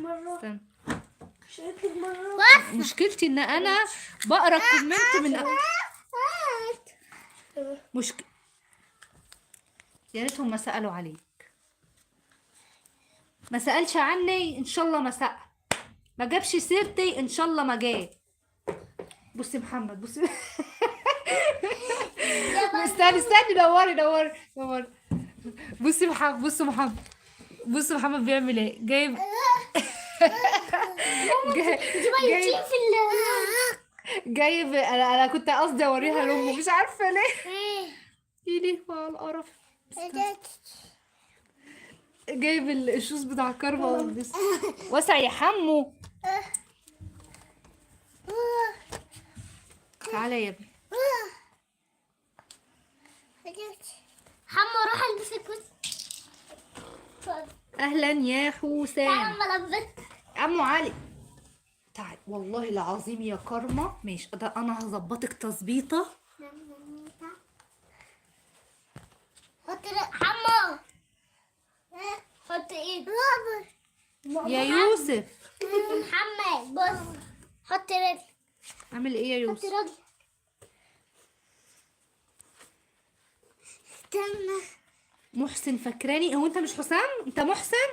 استنى. شاركتك مرة. مشكلتي ان انا بقرا الكومنت من يا ريتهم ما سالوا عليك. ما سالش عني ان شاء الله ما سال، ما جابش سيرتي ان شاء الله ما جاب. بصي محمد بصي استني دوري. بصي محمد بصي محمد بيعمل ايه. جايب جايب انا كنت قصدي اوريها لامه مش عارفه ليه. ايه على القرف. جايب الشوز بتاع كارما واسع يا حمو. تعالى يا ابني. حمو روح البس الكوت. اهلا يا حسام. تعال لبست. عمو علي تعال والله العظيم يا كارما. ماشي ده انا هظبطك تظبيطه. حط حمو حط ايد يا يوسف. محمد بص حط رجل. عامل ايه يا حط يوسف؟ رجل. استنى. محسن فاكراني؟ هو انت مش حسام؟ انت محسن؟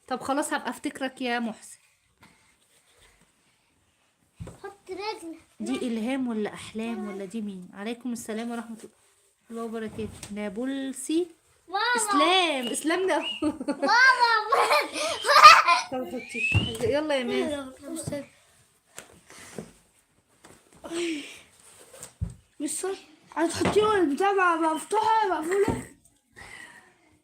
طب خلاص هبقى افتكرك يا محسن. حط رجل. دي الهام ولا احلام ولا دي مين؟ عليكم السلام ورحمه الله وبركاته. نابلسي. ماما اسلام ده ماما طب حطي يلا يا مان. مش صح. هتحطيه البتاع مفتوحة مقفولة.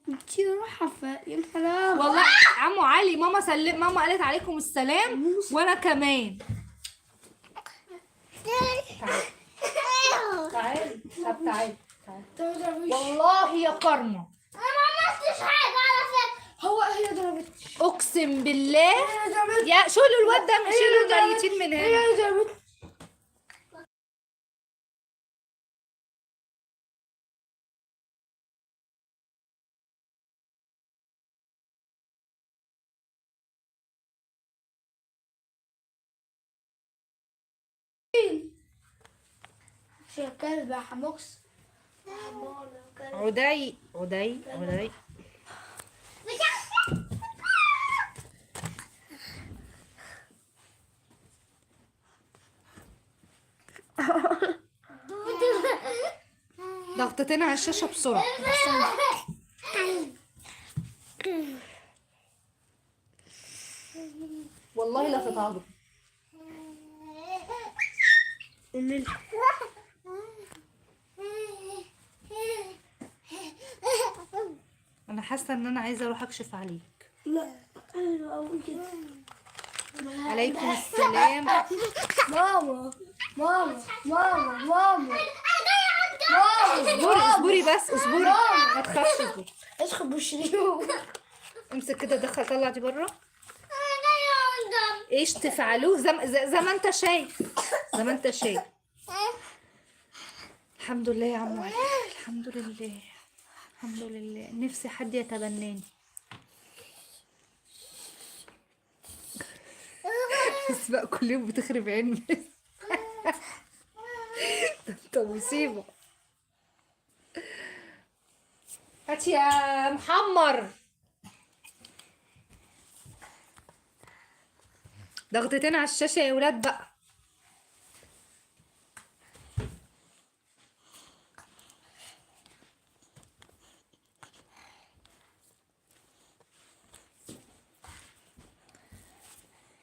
انتي رايحة يا سلام. والله عمو علي ماما قالت عليكم السلام وانا كمان. تعالي والله يا كارما انا ما عملتش حاجة على فكرة. هي ضربتني. اقسم بالله. يا شيلوا الواد ده شيلوا الميتين من هنا. هي ضربتني. يا كلب يا حموكس. عدي ضغطتين على الشاشة بسرعة. والله لا تتعاضد. انا حاسة ان انا عايزة اروح اكشف عليك. لا انا اقول كده. عليكم السلام. ماما اصبري بس اصبري ما تخافش اصبري. ادخل بالشريو. امسك كده دخل طلع دي بره. ايش تفعلوه زي ما انت شايف. الحمد لله يا عمو علي. الحمد لله نفسي حد يتبناني. بس بقى كل يوم بتخرب عيني. انت مصيبة. هات يا محمر. ضغطتين على الشاشة يا ولاد بقى.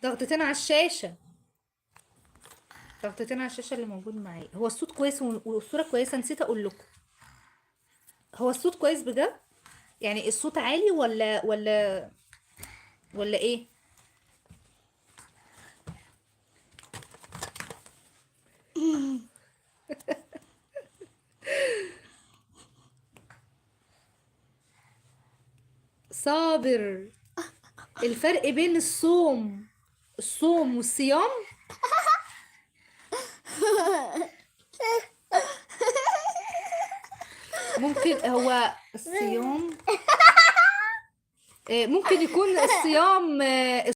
ضغطتين على الشاشة اللي موجود معايا. هو الصوت كويس والصورة كويسة. نسيت اقول لكم هو الصوت كويس بجد. يعني الصوت عالي ولا ايه؟ صابر. الفرق بين الصوم والصيام. ممكن هو الصيام ممكن يكون الصيام